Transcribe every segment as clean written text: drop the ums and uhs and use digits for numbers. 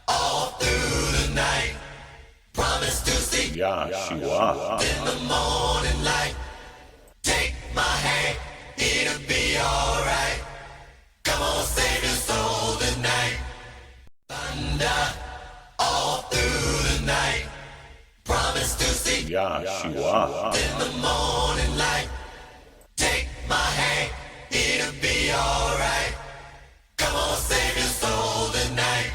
All through the night, promise to see Yahshua. in the morning light. Take my hand, it'll be alright. Come on, save your soul tonight. Thunder, all through the night, promise to see Yahshua. in the morning light. Take my hand, it'll be alright. Come on, save your soul tonight.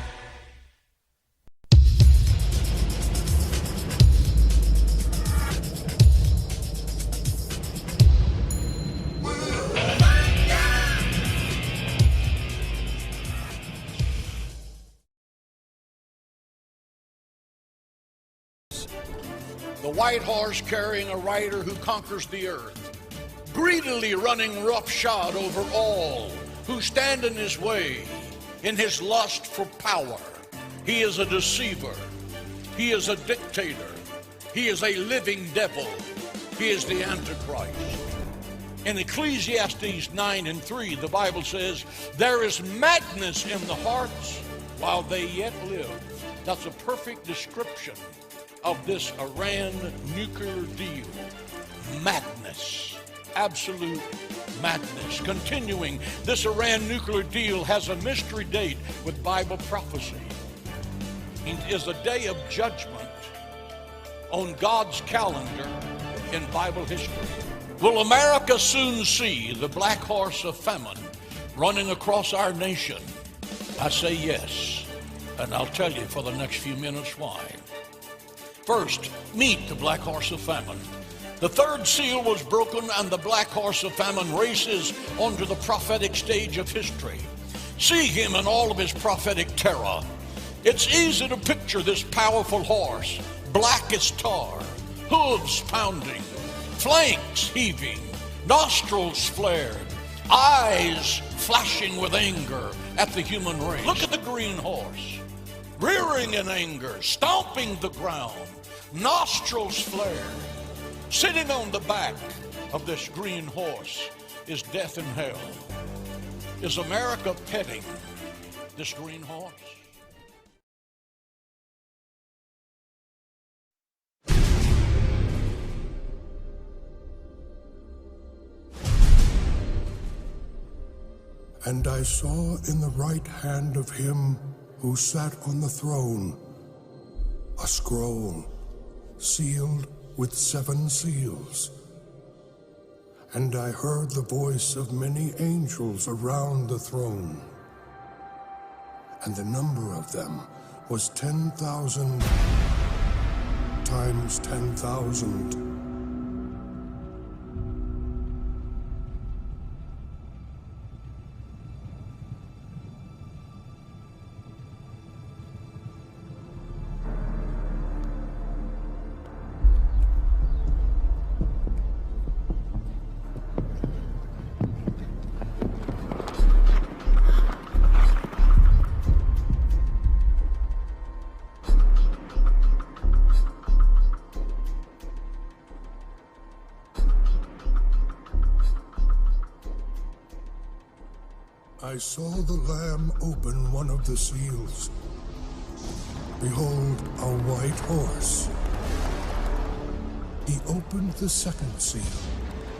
The white horse carrying a rider who conquers the earth, greedily running roughshod over all who stand in his way, in his lust for power. He is a deceiver. He is a dictator. He is a living devil. He is the Antichrist. In Ecclesiastes 9:3, the Bible says, there is madness in the hearts while they yet live. That's a perfect description of this Iran nuclear deal. Madness. Absolute madness. Continuing, this Iran nuclear deal has a mystery date with Bible prophecy. It is a day of judgment on God's calendar in Bible history. Will America soon see the black horse of famine running across our nation? I say yes, and I'll tell you for the next few minutes why. First, meet the black horse of famine. The third seal was broken and the black horse of famine races onto the prophetic stage of history. See him in all of his prophetic terror. It's easy to picture this powerful horse, black as tar, hooves pounding, flanks heaving, nostrils flared, eyes flashing with anger at the human race. Look at the green horse, rearing in anger, stomping the ground, nostrils flared. Sitting on the back of this green horse is death and hell. Is America petting this green horse? And I saw in the right hand of him who sat on the throne a scroll sealed with 7 seals. And I heard the voice of many angels around the throne. And the number of them was 10,000 times 10,000. I saw the Lamb open one of the seals. Behold, a white horse. He opened the second seal.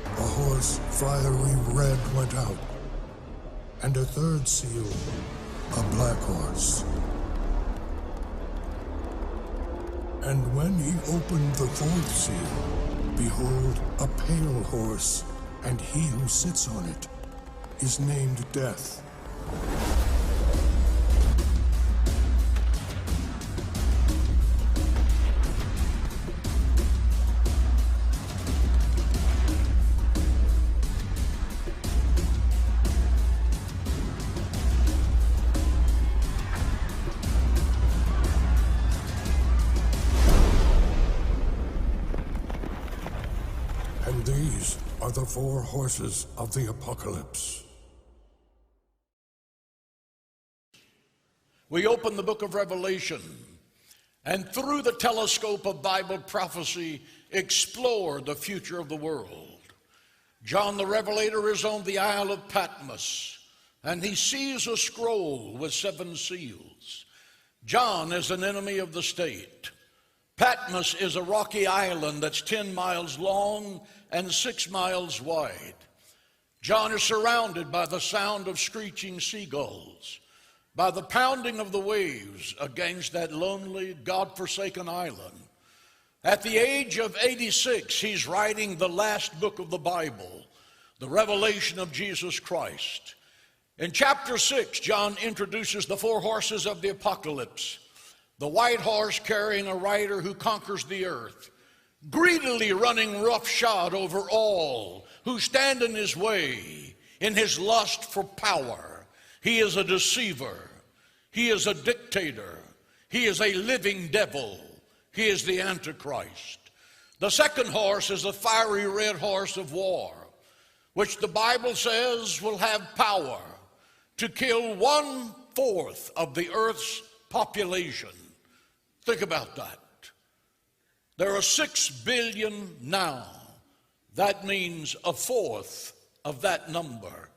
A horse fiery red went out. And a third seal, a black horse. And when he opened the fourth seal, behold, a pale horse, and he who sits on it is named Death. And these are the 4 horses of the apocalypse. We open the book of Revelation and through the telescope of Bible prophecy explore the future of the world. John the Revelator is on the Isle of Patmos, and he sees a scroll with 7 seals. John is an enemy of the state. Patmos is a rocky island that's 10 miles long and 6 miles wide. John is surrounded by the sound of screeching seagulls, by the pounding of the waves against that lonely, God-forsaken island. At the age of 86, he's writing the last book of the Bible, the revelation of Jesus Christ. In chapter 6, John introduces the 4 horses of the apocalypse, the white horse carrying a rider who conquers the earth, greedily running roughshod over all who stand in his way in his lust for power. He is a deceiver. He is a dictator. He is a living devil. He is the Antichrist. The second horse is a fiery red horse of war, which the Bible says will have power to kill 1/4 of the earth's population. Think about that. There are 6 billion now. That means 1/4 of that number.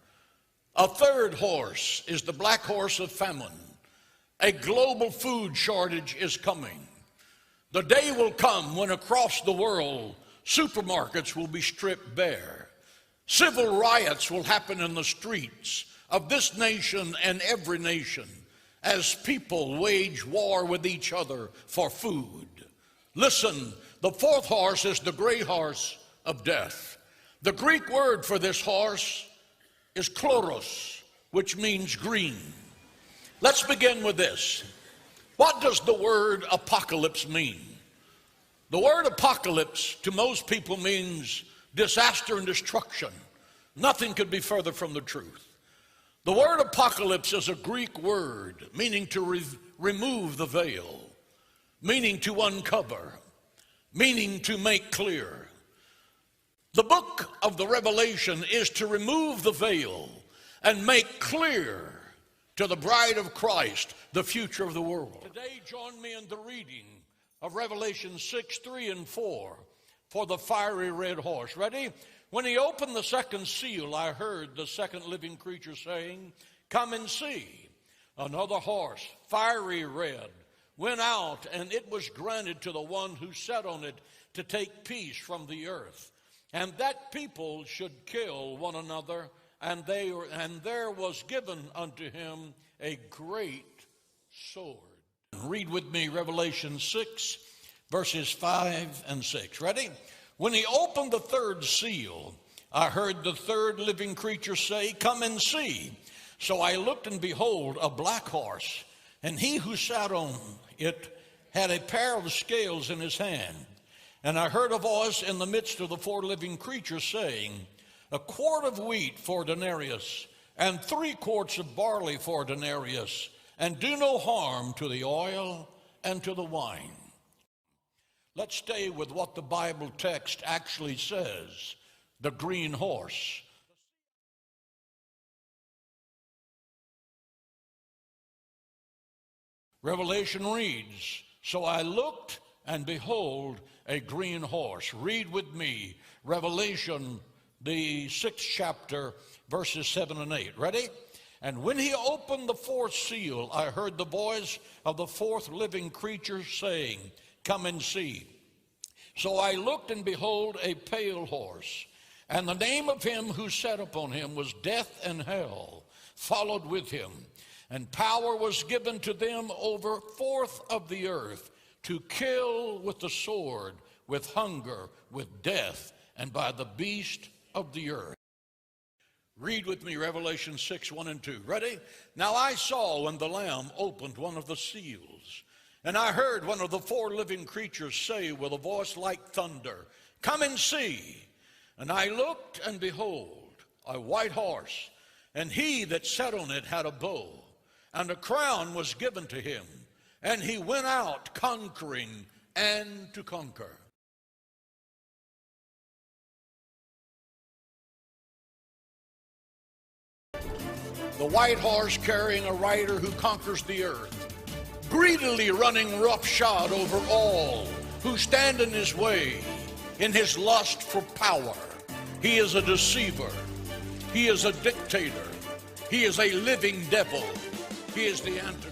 A third horse is the black horse of famine. A global food shortage is coming. The day will come when across the world, supermarkets will be stripped bare. Civil riots will happen in the streets of this nation and every nation as people wage war with each other for food. Listen, the 4th horse is the gray horse of death. The Greek word for this horse is chloros, which means green. Let's begin with this. What does the word apocalypse mean? The word apocalypse to most people means disaster and destruction. Nothing could be further from the truth. The word apocalypse is a Greek word meaning to remove the veil, meaning to uncover, meaning to make clear. The book of the Revelation is to remove the veil and make clear to the bride of Christ the future of the world. Today, join me in the reading of Revelation 6, 3, and 4 for the fiery red horse. Ready? When he opened the second seal, I heard the second living creature saying, "Come and see." Another horse, fiery red, went out, and it was granted to the one who sat on it to take peace from the earth, and that people should kill one another, and there was given unto him a great sword. Read with me Revelation 6, verses 5 and 6. Ready? When he opened the third seal, I heard the third living creature say, "Come and see." So I looked, and behold, a black horse, and he who sat on it had a pair of scales in his hand. And I heard a voice in the midst of the 4 living creatures saying, "A quart of wheat for a denarius, and 3 quarts of barley for a denarius, and do no harm to the oil and to the wine." Let's stay with what the Bible text actually says, the green horse. Revelation reads, so I looked, and behold, a green horse. Read with me Revelation, the 6th chapter, verses 7 and 8. Ready? And when he opened the 4th seal, I heard the voice of the 4th living creature saying, "Come and see." So I looked, and behold, a pale horse, and the name of him who sat upon him was Death, and hell followed with him. And power was given to them over 1/4 of the earth to kill with the sword, with hunger, with death, and by the beast of the earth. Read with me Revelation 6, 1 and 2. Ready? Now I saw when the Lamb opened one of the seals, and I heard one of the 4 living creatures say with a voice like thunder, "Come and see." And I looked, and behold, a white horse, and he that sat on it had a bow, and a crown was given to him, and he went out conquering and to conquer. The white horse carrying a rider who conquers the earth, greedily running roughshod over all who stand in his way, in his lust for power. He is a deceiver. He is a dictator. He is a living devil. He is the Antichrist.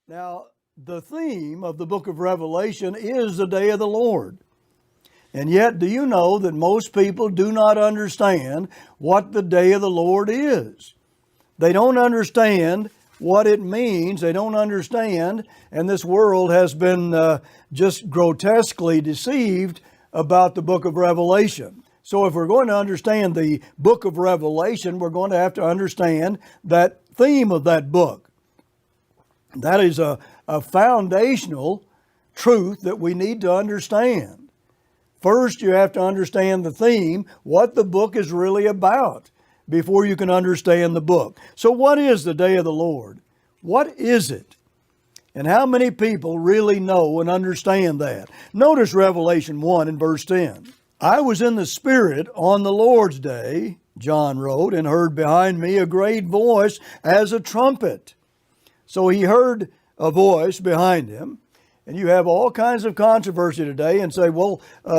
Now, the theme of the book of Revelation is the day of the Lord. And yet, do you know that most people do not understand what the day of the Lord is? They don't understand what it means. They don't understand, and this world has been just grotesquely deceived about the book of Revelation. So if we're going to understand the book of Revelation, we're going to have to understand that theme of that book. That is a foundational truth that we need to understand. First, you have to understand the theme, what the book is really about, before you can understand the book. So what is the day of the Lord? What is it? And how many people really know and understand that? Notice Revelation 1 and verse 10. I was in the Spirit on the Lord's day, John wrote, and heard behind me a great voice as a trumpet. So he heard a voice behind him. And you have all kinds of controversy today and say,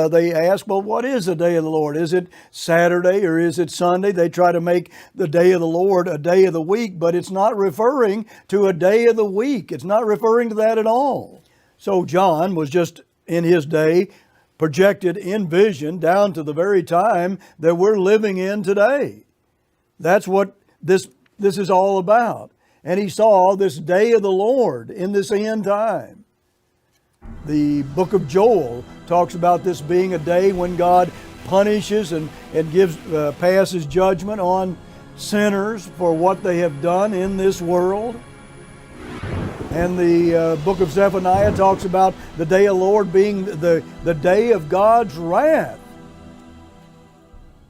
they ask, what is the day of the Lord? Is it Saturday or is it Sunday? They try to make the day of the Lord a day of the week, but it's not referring to a day of the week. It's not referring to that at all. So John was just in his day projected in vision down to the very time that we're living in today. That's what this is all about. And he saw this day of the Lord in this end time. The book of Joel talks about this being a day when God punishes and passes judgment on sinners for what they have done in this world. And the book of Zephaniah talks about the day of the Lord being the day of God's wrath.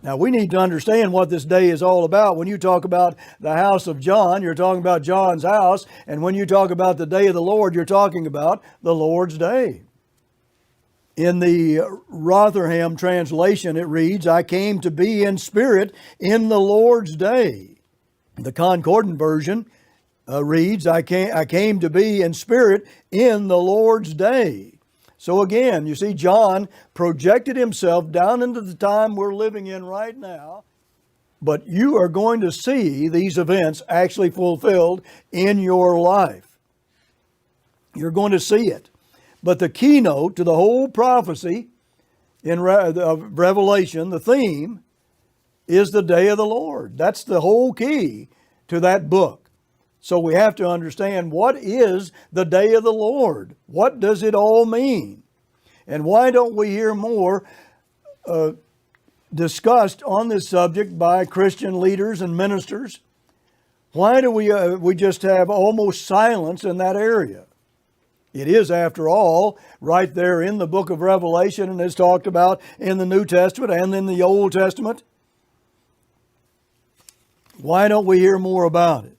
Now we need to understand what this day is all about. When you talk about the house of John, you're talking about John's house. And when you talk about the day of the Lord, you're talking about the Lord's day. In the Rotherham translation, it reads, I came to be in spirit in the Lord's day. The Concordant version reads, I came to be in spirit in the Lord's day. So again, you see, John projected himself down into the time we're living in right now. But you are going to see these events actually fulfilled in your life. You're going to see it. But the keynote to the whole prophecy in Revelation, the theme, is the day of the Lord. That's the whole key to that book. So we have to understand, what is the day of the Lord? What does it all mean? And why don't we hear more discussed on this subject by Christian leaders and ministers? Why do we just have almost silence in that area? It is, after all, right there in the book of Revelation, and it's talked about in the New Testament and in the Old Testament. Why don't we hear more about it?